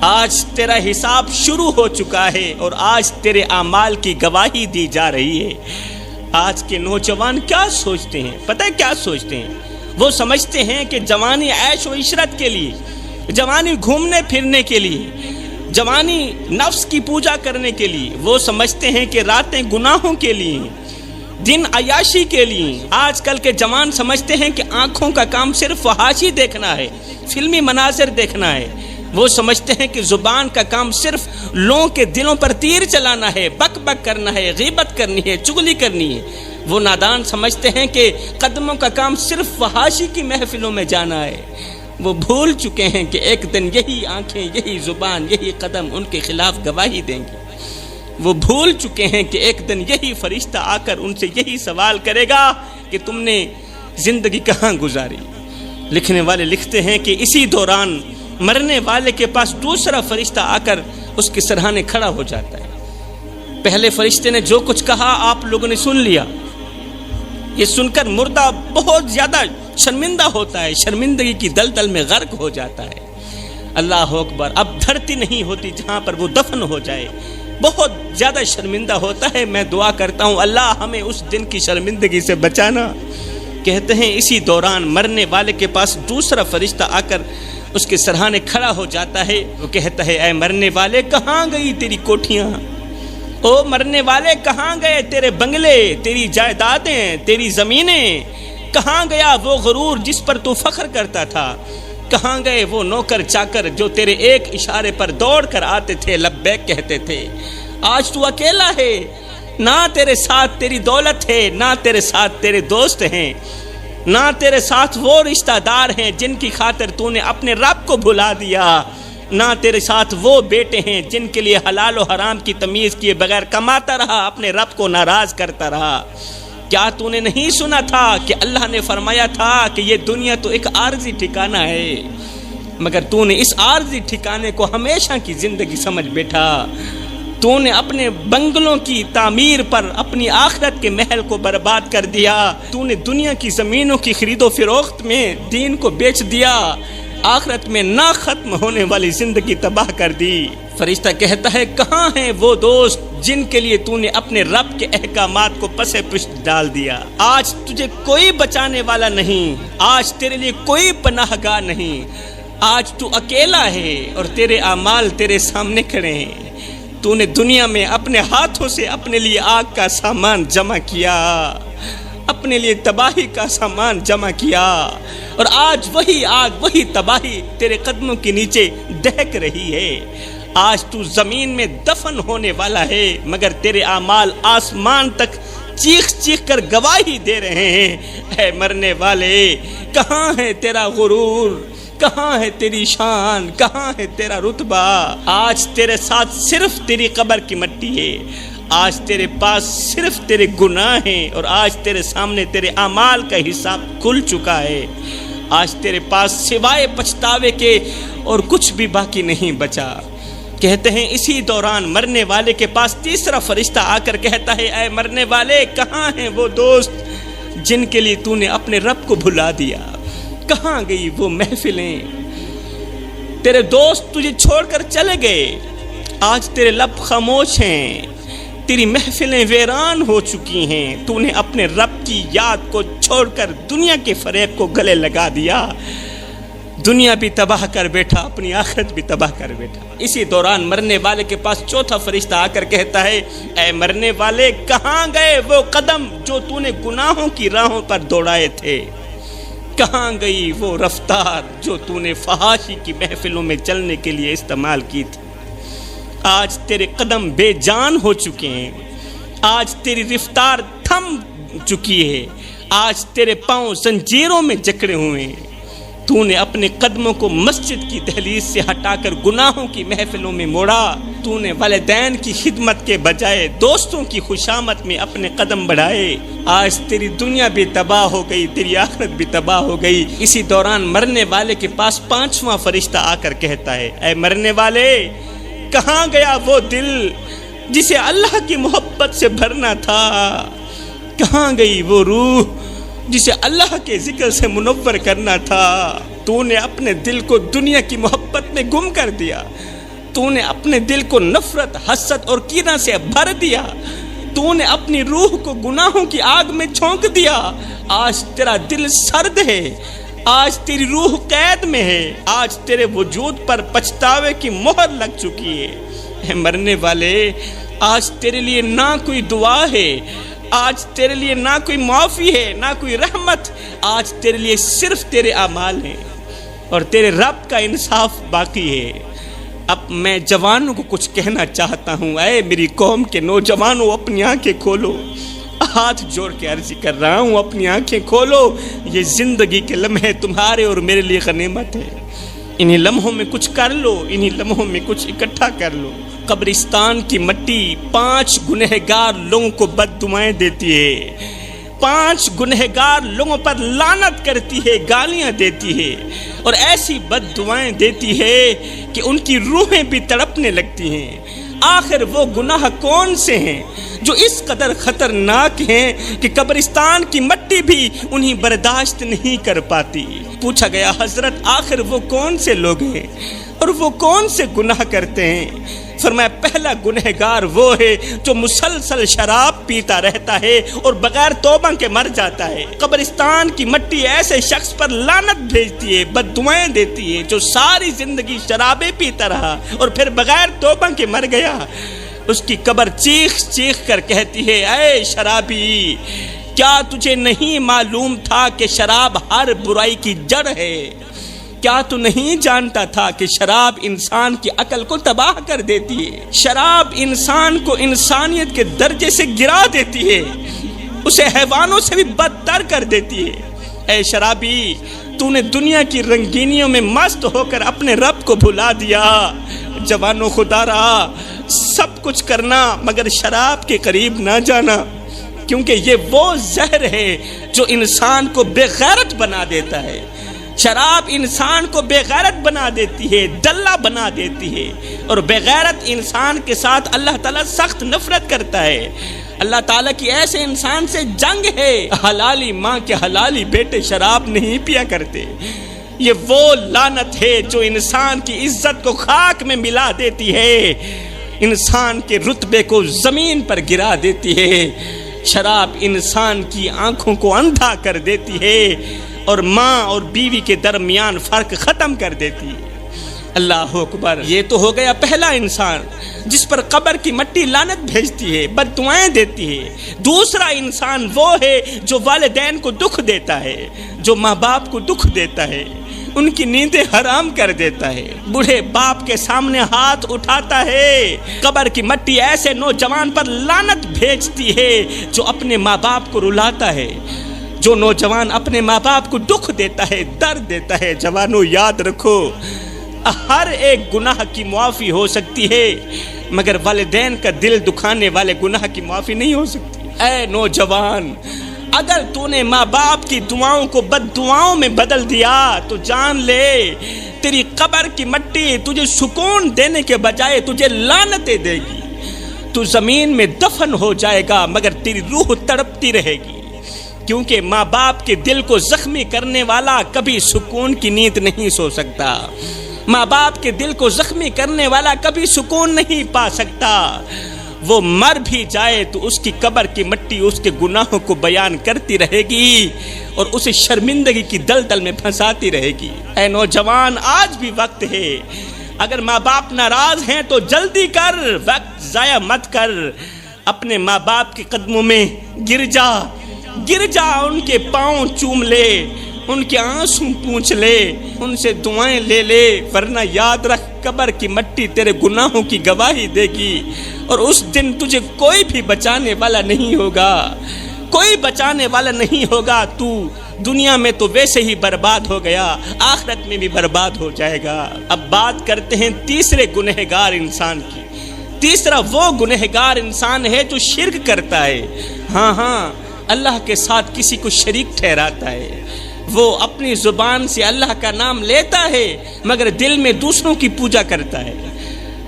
آج تیرا حساب شروع ہو چکا ہے اور آج تیرے اعمال کی گواہی دی جا رہی ہے۔ آج کے نوجوان کیا سوچتے ہیں؟ پتہ ہے کیا سوچتے ہیں؟ وہ سمجھتے ہیں کہ جوانی عیش و عشرت کے لیے، جوانی گھومنے پھرنے کے لیے، جوانی نفس کی پوجا کرنے کے لیے، وہ سمجھتے ہیں کہ راتیں گناہوں کے لیے، دن عیاشی کے لیے۔ آج کل کے جوان سمجھتے ہیں کہ آنکھوں کا کام صرف فحاشی دیکھنا ہے، فلمی مناظر دیکھنا ہے۔ وہ سمجھتے ہیں کہ زبان کا کام صرف لوگوں کے دلوں پر تیر چلانا ہے، بک بک کرنا ہے، غیبت کرنی ہے، چغلی کرنی ہے۔ وہ نادان سمجھتے ہیں کہ قدموں کا کام صرف فحاشی کی محفلوں میں جانا ہے۔ وہ بھول چکے ہیں کہ ایک دن یہی آنکھیں، یہی زبان، یہی قدم ان کے خلاف گواہی دیں گے۔ وہ بھول چکے ہیں کہ ایک دن یہی فرشتہ آ کر ان سے یہی سوال کرے گا کہ تم نے زندگی کہاں گزاری۔ لکھنے والے لکھتے ہیں کہ اسی دوران مرنے والے کے پاس دوسرا فرشتہ آ کر اس کے سرہانے کھڑا ہو جاتا ہے۔ پہلے فرشتے نے جو کچھ کہا آپ لوگوں نے سن لیا۔ یہ سن کر مردہ بہت زیادہ شرمندہ ہوتا ہے، شرمندگی کی دلدل میں غرق ہو جاتا ہے۔ اللہ اکبر، اب دھرتی نہیں ہوتی جہاں پر وہ دفن ہو جائے، بہت زیادہ شرمندہ ہوتا ہے۔ میں دعا کرتا ہوں اللہ ہمیں اس دن کی شرمندگی سے بچانا۔ کہتے ہیں اسی دوران مرنے والے کے پاس دوسرا فرشتہ آ کر اس کے سرہانے کھڑا ہو جاتا ہے۔ وہ کہتا ہے اے مرنے والے کہاں گئی تیری کوٹھیاں؟ او مرنے والے کہاں گئے تیرے بنگلے، تیری جائیدادیں، تیری زمینیں؟ کہاں گیا وہ غرور جس پر تو فخر کرتا تھا؟ کہاں گئے وہ نوکر چاکر جو تیرے ایک اشارے پر دوڑ کر آتے تھے، لبیک کہتے تھے؟ آج تو اکیلا ہے، نہ تیرے ساتھ تیری دولت ہے، نہ تیرے ساتھ تیرے دوست ہیں، نہ تیرے ساتھ وہ رشتہ دار ہیں جن کی خاطر تو نے اپنے رب کو بھلا دیا، نہ تیرے ساتھ وہ بیٹے ہیں جن کے لیے حلال و حرام کی تمیز کیے بغیر کماتا رہا، اپنے رب کو ناراض کرتا رہا۔ کیا تو نے نہیں سنا تھا کہ اللہ نے فرمایا تھا کہ یہ دنیا تو ایک عارضی ٹھکانہ ہے، مگر تو نے اس عارضی ٹھکانے کو ہمیشہ کی زندگی سمجھ بیٹھا۔ تو نے اپنے بنگلوں کی تعمیر پر اپنی آخرت کے محل کو برباد کر دیا۔ تو نے دنیا کی زمینوں کی خرید و فروخت میں دین کو بیچ دیا، آخرت میں نہ ختم ہونے والی زندگی تباہ کر دی۔ فرشتہ کہتا ہے کہاں ہیں وہ دوست جن کے لیے تو نے اپنے رب کے احکامات کو پسے پشت ڈال دیا؟ آج تجھے کوئی بچانے والا نہیں، آج تیرے لیے کوئی پناہ گاہ نہیں، آج تو اکیلا ہے اور تیرے اعمال تیرے سامنے کھڑے ہیں۔ تو نے دنیا میں اپنے ہاتھوں سے اپنے لیے آگ کا سامان جمع کیا، اپنے لیے تباہی کا سامان جمع کیا، اور آج وہی آگ، وہی تباہی تیرے قدموں کے نیچے دہک رہی ہے۔ آج تو زمین میں دفن ہونے والا ہے، مگر تیرے اعمال آسمان تک چیخ چیخ کر گواہی دے رہے ہیں۔ اے مرنے والے کہاں ہے تیرا غرور؟ کہاں ہے تیری شان؟ کہاں ہے تیرا رتبہ؟ آج تیرے ساتھ صرف تیری قبر کی مٹی ہے، آج تیرے پاس صرف تیرے گناہ ہیں، اور آج تیرے سامنے تیرے اعمال کا حساب کھل چکا ہے۔ آج تیرے پاس سوائے پچھتاوے کے اور کچھ بھی باقی نہیں بچا۔ کہتے ہیں اسی دوران مرنے والے کے پاس تیسرا فرشتہ آ کر کہتا ہے اے مرنے والے کہاں ہیں وہ دوست جن کے لیے تو نے اپنے رب کو بھلا دیا؟ کہاں گئی وہ محفلیں؟ تیرے دوست تجھے چھوڑ کر چلے گئے، آج تیرے لب خاموش ہیں، تیری محفلیں ویران ہو چکی ہیں۔ تو نے اپنے رب کی یاد کو چھوڑ کر دنیا کے فریب کو گلے لگا دیا، دنیا بھی تباہ کر بیٹھا، اپنی آخرت بھی تباہ کر بیٹھا۔ اسی دوران مرنے والے کے پاس چوتھا فرشتہ آ کر کہتا ہے اے مرنے والے کہاں گئے وہ قدم جو تو نے گناہوں کی راہوں پر دوڑائے تھے؟ کہاں گئی وہ رفتار جو تو نے فحاشی کی محفلوں میں چلنے کے لیے استعمال کی تھی؟ آج تیرے قدم بے جان ہو چکے ہیں، آج تیری رفتار تھم چکی ہے، آج تیرے پاؤں زنجیروں میں جکڑے ہوئے ہیں۔ تو نے اپنے قدموں کو مسجد کی دہلیز سے ہٹا کر گناہوں کی محفلوں میں موڑا۔ تو نے والدین کی خدمت کے بجائے دوستوں کی خوشامد میں اپنے قدم بڑھائے۔ آج تیری دنیا بھی تباہ ہو گئی، تیری آخرت بھی تباہ ہو گئی۔ اسی دوران مرنے والے کے پاس پانچواں فرشتہ آ کر کہتا ہے اے مرنے والے کہاں گیا وہ دل جسے اللہ کی محبت سے بھرنا تھا؟ کہاں گئی وہ روح جسے اللہ کے ذکر سے منور کرنا تھا؟ تو نے اپنے دل کو دنیا کی محبت میں گم کر دیا، تو نے اپنے دل کو نفرت، حسد اور کینہ سے بھر دیا، تو نے اپنی روح کو گناہوں کی آگ میں جھونک دیا۔ آج تیرا دل سرد ہے، آج تیری روح قید میں ہے، آج تیرے وجود پر پچھتاوے کی مہر لگ چکی ہے۔ اے مرنے والے، آج تیرے لیے نہ کوئی دعا ہے، آج تیرے لیے نہ کوئی معافی ہے، نہ کوئی رحمت، آج تیرے لیے صرف تیرے اعمال ہیں اور تیرے رب کا انصاف باقی ہے۔ اب میں جوانوں کو کچھ کہنا چاہتا ہوں، اے میری قوم کے نوجوانوں، اپنی آنکھیں کھولو، ہاتھ جوڑ کے عرض کر رہا ہوں، اپنی آنکھیں کھولو۔ یہ زندگی کے لمحے تمہارے اور میرے لیے غنیمت ہے، انہی لمحوں میں کچھ کر لو، انہی لمحوں میں کچھ اکٹھا کر لو۔ قبرستان کی مٹی 5 گنہگار لوگوں کو بد دعائیں دیتی ہے، 5 گنہگار لوگوں پر لعنت کرتی ہے، گالیاں دیتی ہے اور ایسی بد دعائیں دیتی ہے کہ ان کی روحیں بھی تڑپنے لگتی ہیں۔ آخر وہ گناہ کون سے ہیں جو اس قدر خطرناک ہیں کہ قبرستان کی مٹی بھی انہیں برداشت نہیں کر پاتی؟ پوچھا گیا، حضرت آخر وہ کون سے لوگ ہیں اور وہ کون سے گناہ کرتے ہیں؟ فرمایا، پہلا گنہگار وہ ہے جو مسلسل شراب پیتا رہتا ہے اور بغیر توبہ کے مر جاتا ہے۔ قبرستان کی مٹی ایسے شخص پر لعنت بھیجتی ہے، بد دعائیں دیتی ہے جو ساری زندگی شرابیں پیتا رہا اور پھر بغیر توبہ کے مر گیا۔ اس کی قبر چیخ چیخ کر کہتی ہے، اے شرابی، کیا تجھے نہیں معلوم تھا کہ شراب ہر برائی کی جڑ ہے؟ کیا تو نہیں جانتا تھا کہ شراب انسان کی عقل کو تباہ کر دیتی ہے؟ شراب انسان کو انسانیت کے درجے سے گرا دیتی ہے، اسے حیوانوں سے بھی بدتر کر دیتی ہے۔ اے شرابی، تو نے دنیا کی رنگینیوں میں مست ہو کر اپنے رب کو بھلا دیا۔ جوانوں، خدا رہا، سب کچھ کرنا مگر شراب کے قریب نہ جانا، کیونکہ یہ وہ زہر ہے جو انسان کو بے غیرت بنا دیتا ہے۔ شراب انسان کو بے غیرت بنا دیتی ہے، دلہ بنا دیتی ہے، اور بے غیرت انسان کے ساتھ اللہ تعالیٰ سخت نفرت کرتا ہے۔ اللہ تعالیٰ کی ایسے انسان سے جنگ ہے۔ حلالی ماں کے حلالی بیٹے شراب نہیں پیا کرتے۔ یہ وہ لعنت ہے جو انسان کی عزت کو خاک میں ملا دیتی ہے، انسان کے رتبے کو زمین پر گرا دیتی ہے۔ شراب انسان کی آنکھوں کو اندھا کر دیتی ہے اور ماں اور بیوی کے درمیان فرق ختم کر دیتی ہے۔ اللہ اکبر۔ یہ تو ہو گیا پہلا انسان جس پر قبر کی مٹی لعنت بھیجتی ہے، بد دعائیں دیتی ہے۔ دوسرا انسان وہ ہے جو والدین کو دکھ دیتا ہے، جو ماں باپ کو دکھ دیتا ہے، ان کی نیندیں حرام کر دیتا ہے، بوڑھے باپ کے سامنے ہاتھ اٹھاتا ہے۔ قبر کی مٹی ایسے نوجوان پر لعنت بھیجتی ہے جو اپنے ماں باپ کو رلاتا ہے۔ جو نوجوان اپنے ماں باپ کو دکھ دیتا ہے، درد دیتا ہے، جوانوں یاد رکھو، ہر ایک گناہ کی معافی ہو سکتی ہے مگر والدین کا دل دکھانے والے گناہ کی معافی نہیں ہو سکتی۔ اے نوجوان، اگر تو نے ماں باپ کی دعاؤں کو بد دعاؤں میں بدل دیا تو جان لے تیری قبر کی مٹی تجھے سکون دینے کے بجائے تجھے لعنتیں دے گی۔ تو زمین میں دفن ہو جائے گا مگر تیری روح تڑپتی رہے گی، کیونکہ ماں باپ کے دل کو زخمی کرنے والا کبھی سکون کی نیند نہیں سو سکتا۔ ماں باپ کے دل کو زخمی کرنے والا کبھی سکون نہیں پا سکتا۔ وہ مر بھی جائے تو اس کی قبر کی مٹی اس کے گناہوں کو بیان کرتی رہے گی اور اسے شرمندگی کی دلدل میں پھنساتی رہے گی۔ اے نوجوان، آج بھی وقت ہے، اگر ماں باپ ناراض ہیں تو جلدی کر، وقت ضائع مت کر، اپنے ماں باپ کے قدموں میں گر جا، ان کے پاؤں چوم لے، ان کے آنسو پونچھ لے، ان سے دعائیں لے لے، ورنہ یاد رکھ قبر کی مٹی تیرے گناہوں کی گواہی دے گی اور اس دن تجھے کوئی بھی بچانے والا نہیں ہوگا، کوئی بچانے والا نہیں ہوگا۔ تو دنیا میں تو ویسے ہی برباد ہو گیا، آخرت میں بھی برباد ہو جائے گا۔ اب بات کرتے ہیں تیسرے گنہگار انسان کی۔ تیسرا وہ گنہگار انسان ہے جو شرک کرتا ہے، ہاں اللہ کے ساتھ کسی کو شریک ٹھہراتا ہے۔ وہ اپنی زبان سے اللہ کا نام لیتا ہے مگر دل میں دوسروں کی پوجا کرتا ہے۔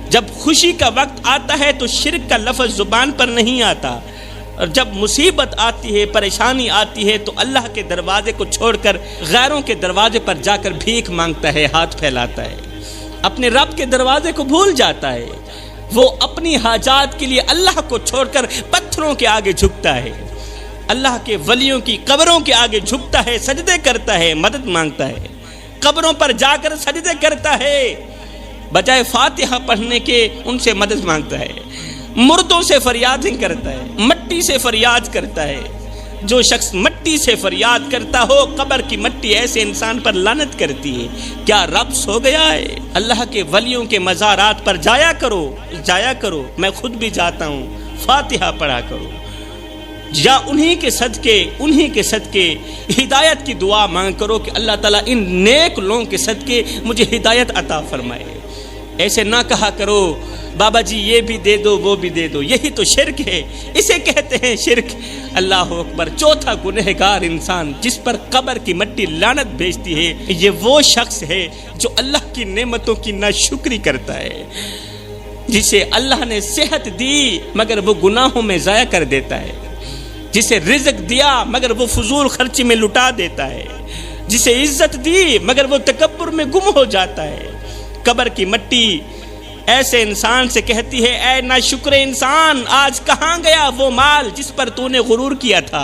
جب خوشی کا وقت آتا ہے تو شرک کا لفظ زبان پر نہیں آتا، اور جب مصیبت آتی ہے، پریشانی آتی ہے تو اللہ کے دروازے کو چھوڑ کر غیروں کے دروازے پر جا کر بھیک مانگتا ہے، ہاتھ پھیلاتا ہے۔ اپنے رب کے دروازے کو بھول جاتا ہے، وہ اپنی حاجات کے لیے اللہ کو چھوڑ کر پتھروں کے آگے جھکتا ہے، اللہ کے ولیوں کی قبروں کے آگے جھکتا ہے، سجدے کرتا ہے، مدد مانگتا ہے، قبروں پر جا کر سجدے کرتا ہے، بجائے فاتحہ پڑھنے کے ان سے مدد مانگتا ہے، مردوں سے فریادیں کرتا ہے، مٹی سے فریاد کرتا ہے۔ جو شخص مٹی سے فریاد کرتا ہو، قبر کی مٹی ایسے انسان پر لعنت کرتی ہے۔ کیا رب سو گیا ہے؟ اللہ کے ولیوں کے مزارات پر جایا کرو، میں خود بھی جاتا ہوں، فاتحہ پڑھا کرو، یا انہی کے صدقے ہدایت کی دعا مانگ کرو کہ اللہ تعالیٰ ان نیک لوگوں کے صدقے مجھے ہدایت عطا فرمائے۔ ایسے نہ کہا کرو بابا جی یہ بھی دے دو وہ بھی دے دو، یہی تو شرک ہے، اسے کہتے ہیں شرک۔ اللہ اکبر۔ چوتھا گنہگار انسان جس پر قبر کی مٹی لعنت بھیجتی ہے، یہ وہ شخص ہے جو اللہ کی نعمتوں کی ناشکری کرتا ہے، جسے اللہ نے صحت دی مگر وہ گناہوں میں ضائع کر دیتا ہے، جسے رزق دیا مگر وہ فضول خرچی میں لٹا دیتا ہے، جسے عزت دی مگر وہ تکبر میں گم ہو جاتا ہے۔ قبر کی مٹی ایسے انسان سے کہتی ہے، اے ناشکر انسان، آج کہاں گیا وہ مال جس پر تو نے غرور کیا تھا؟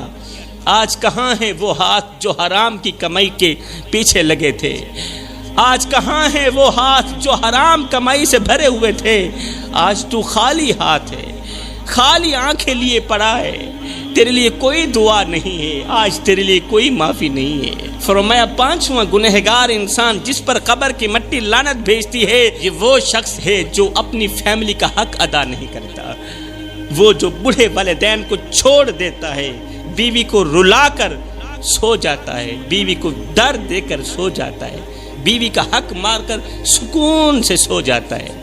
آج کہاں ہیں وہ ہاتھ جو حرام کی کمائی کے پیچھے لگے تھے؟ آج کہاں ہیں وہ ہاتھ جو حرام کمائی سے بھرے ہوئے تھے؟ آج تو خالی ہاتھ ہے، خالی آنکھیں لیے پڑا ہے، تیرے لیے کوئی دعا نہیں ہے، آج تیرے لیے کوئی معافی نہیں ہے۔ فرمایا پانچواں گنہگار انسان جس پر قبر کی مٹی لعنت بھیجتی ہے، یہ وہ شخص ہے جو اپنی فیملی کا حق ادا نہیں کرتا، وہ جو بوڑھے والدین کو چھوڑ دیتا ہے، بیوی کو رلا کر سو جاتا ہے، بیوی کو درد دے کر سو جاتا ہے، بیوی کا حق مار کر سکون سے سو جاتا ہے،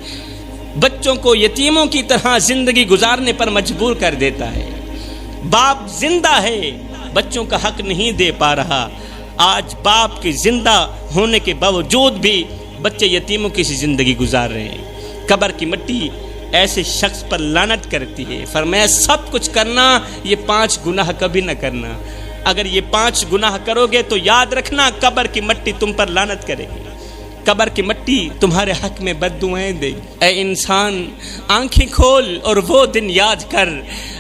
بچوں کو یتیموں کی طرح زندگی گزارنے پر مجبور کر دیتا ہے۔ باپ زندہ ہے، بچوں کا حق نہیں دے پا رہا، آج باپ کے زندہ ہونے کے باوجود بھی بچے یتیموں کی سی زندگی گزار رہے ہیں۔ قبر کی مٹی ایسے شخص پر لعنت کرتی ہے۔ فرمایا سب کچھ کرنا، یہ 5 گناہ کبھی نہ کرنا۔ اگر یہ 5 گناہ کرو گے تو یاد رکھنا قبر کی مٹی تم پر لعنت کرے گی، قبر کی مٹی تمہارے حق میں بد دعائیں دے گی۔ اے انسان، آنکھیں کھول اور وہ دن یاد کر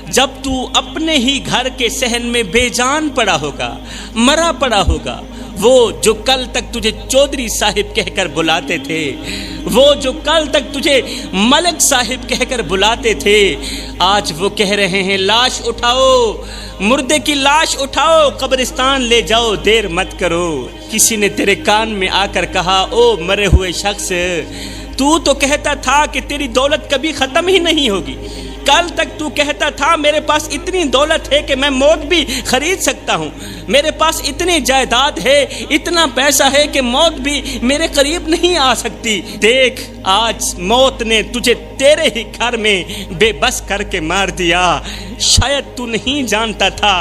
جب تو اپنے ہی گھر کے صحن میں بے جان پڑا ہوگا، مرا پڑا ہوگا۔ وہ جو کل تک تجھے چودھری صاحب کہہ کر بلاتے تھے، وہ جو کل تک تجھے ملک صاحب کہہ کر بلاتے تھے، آج وہ کہہ رہے ہیں لاش اٹھاؤ، مردے کی لاش اٹھاؤ، قبرستان لے جاؤ، دیر مت کرو۔ کسی نے تیرے کان میں آ کر کہا، او مرے ہوئے شخص، تو کہتا تھا کہ تیری دولت کبھی ختم ہی نہیں ہوگی، کل تک تو کہتا تھا میرے پاس اتنی دولت ہے کہ میں موت بھی خرید سکتا ہوں، میرے پاس اتنی جائیداد ہے، اتنا پیسہ ہے کہ موت بھی میرے قریب نہیں آ سکتی۔ دیکھ آج موت نے تجھے تیرے ہی گھر میں بے بس کر کے مار دیا۔ شاید تو نہیں جانتا تھا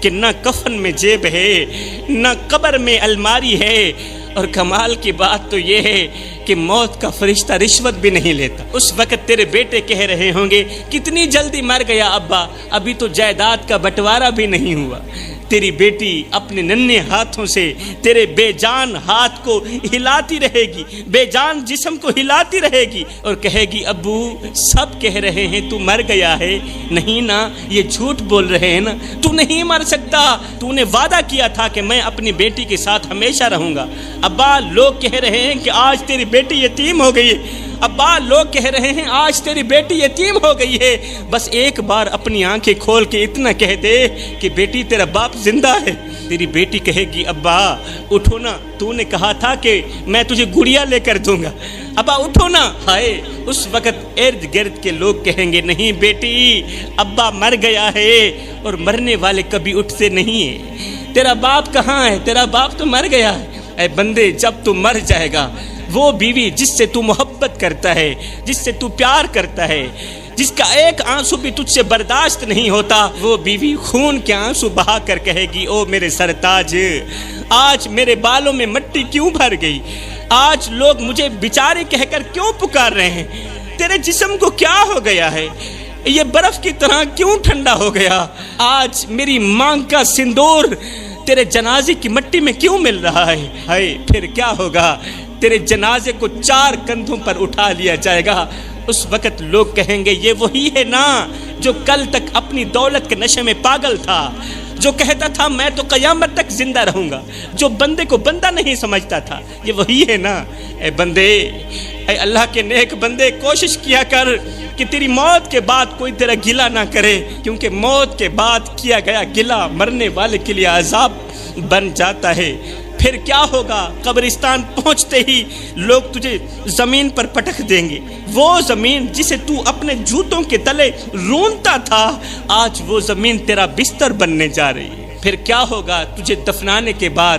کہ نہ کفن میں جیب ہے، نہ قبر میں الماری ہے، اور کمال کی بات تو یہ ہے کہ موت کا فرشتہ رشوت بھی نہیں لیتا۔ اس وقت تیرے بیٹے کہہ رہے ہوں گے کتنی جلدی مر گیا ابا، ابھی تو جائیداد کا بٹوارا بھی نہیں ہوا۔ تیری بیٹی اپنے ننھے ہاتھوں سے تیرے بے جان ہاتھ کو ہلاتی رہے گی، بے جان جسم کو ہلاتی رہے گی اور کہے گی ابو سب کہہ رہے ہیں تو مر گیا ہے، نہیں نا، یہ جھوٹ بول رہے ہیں نا، تو نہیں مر سکتا، تو نے وعدہ کیا تھا کہ میں اپنی بیٹی کے ساتھ ہمیشہ رہوں گا۔ ابا لوگ کہہ رہے ہیں کہ آج تیری بیٹی یتیم ہو گئی ہے، ابا لوگ کہہ رہے ہیں آج تیری بیٹی یتیم ہو گئی ہے، بس ایک بار اپنی آنکھیں کھول کے اتنا کہہ دے کہ بیٹی تیرا باپ زندہ ہے۔ تیری بیٹی کہے گی ابا اٹھو نا، تو نے کہا تھا کہ میں تجھے گڑیا لے کر دوں گا، ابا اٹھو نا۔ ہائے اس وقت ارد گرد کے لوگ کہیں گے نہیں بیٹی، ابا مر گیا ہے، اور مرنے والے کبھی اٹھتے نہیں ہیں، تیرا باپ کہاں ہے، تیرا باپ تو مر گیا ہے۔ اے بندے جب تو مر جائے گا، وہ بیوی جس سے تو محبت کرتا ہے، جس سے تو پیار کرتا ہے، جس کا ایک آنسو بھی تجھ سے برداشت نہیں ہوتا، وہ بیوی خون کے آنسو بہا کر کہے گی او میرے سرتاج، آج میرے بالوں میں مٹی کیوں بھر گئی، آج لوگ مجھے بیچارے کہہ کر کیوں پکار رہے ہیں، تیرے جسم کو کیا ہو گیا ہے، یہ برف کی طرح کیوں ٹھنڈا ہو گیا، آج میری مانگ کا سندور تیرے جنازے کی مٹی میں کیوں مل رہا ہے۔ ہائے پھر کیا ہوگا، تیرے جنازے کو 4 کندھوں پر اٹھا لیا جائے گا، اس وقت لوگ کہیں گے یہ وہی ہے نا جو کل تک اپنی دولت کے نشے میں پاگل تھا، جو کہتا تھا میں تو قیامت تک زندہ رہوں گا، جو بندے کو بندہ نہیں سمجھتا تھا، یہ وہی ہے نا۔ اے بندے، اے اللہ کے نیک بندے، کوشش کیا کر کہ تیری موت کے بعد کوئی تیرا گلہ نہ کرے، کیونکہ موت کے بعد کیا گیا گلہ مرنے والے کے لیے عذاب بن جاتا ہے۔ پھر کیا ہوگا؟ قبرستان پہنچتے ہی لوگ تجھے زمین پر پٹک دیں گے، وہ زمین جسے تو اپنے جوتوں کے تلے رونتا تھا، آج وہ زمین تیرا بستر بننے جا رہی ہے۔ پھر کیا ہوگا؟ تجھے دفنانے کے بعد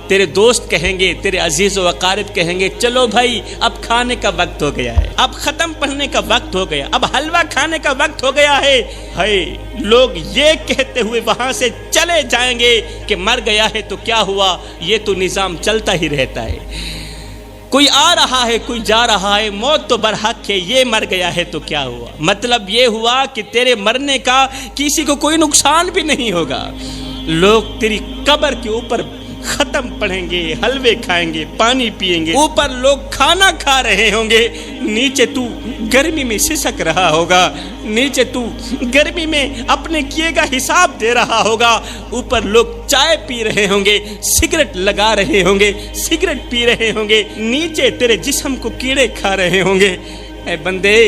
تیرے دوست کہیں گے، تیرے عزیز و اقارب کہیں گے چلو بھائی اب کھانے کا وقت ہو گیا ہے، اب ختم پڑھنے کا وقت ہو گیا، اب حلوہ کھانے کا وقت ہو گیا ہے۔ لوگ یہ کہتے ہوئے وہاں سے چلے جائیں گے کہ مر گیا ہے تو کیا ہوا، یہ تو نظام چلتا ہی رہتا ہے، کوئی آ رہا ہے کوئی جا رہا ہے، موت تو برحق ہے، یہ مر گیا ہے تو کیا ہوا۔ مطلب یہ ہوا کہ تیرے مرنے کا کسی کو کوئی نقصان بھی نہیں ہوگا۔ لوگ تیری قبر کے اوپر ختم پڑھیں گے، حلوے کھائیں گے، پانی پیئیں گے، اوپر لوگ کھانا کھا رہے ہوں گے، نیچے تو گرمی میں سسک رہا ہوگا، نیچے تو گرمی میں اپنے کیے گا حساب دے رہا ہوگا، اوپر لوگ چائے پی رہے ہوں گے، سگریٹ لگا رہے ہوں گے، سگریٹ پی رہے ہوں گے، نیچے تیرے جسم کو کیڑے کھا رہے ہوں گے۔ اے بندے،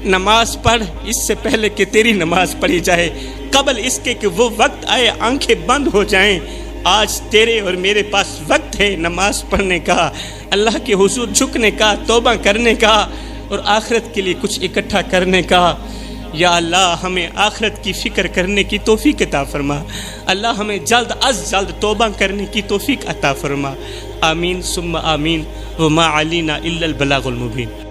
نماز پڑھ اس سے پہلے کہ تیری نماز پڑھی جائے، قبل اس کے کہ وہ وقت آئے آنکھیں بند ہو جائیں۔ آج تیرے اور میرے پاس وقت ہے نماز پڑھنے کا، اللہ کے حضور جھکنے کا، توبہ کرنے کا اور آخرت کے لیے کچھ اکٹھا کرنے کا۔ یا اللہ ہمیں آخرت کی فکر کرنے کی توفیق عطا فرما، اللہ ہمیں جلد از جلد توبہ کرنے کی توفیق عطا فرما۔ آمین ثم آمین، وما علینا الا البلاغ المبین۔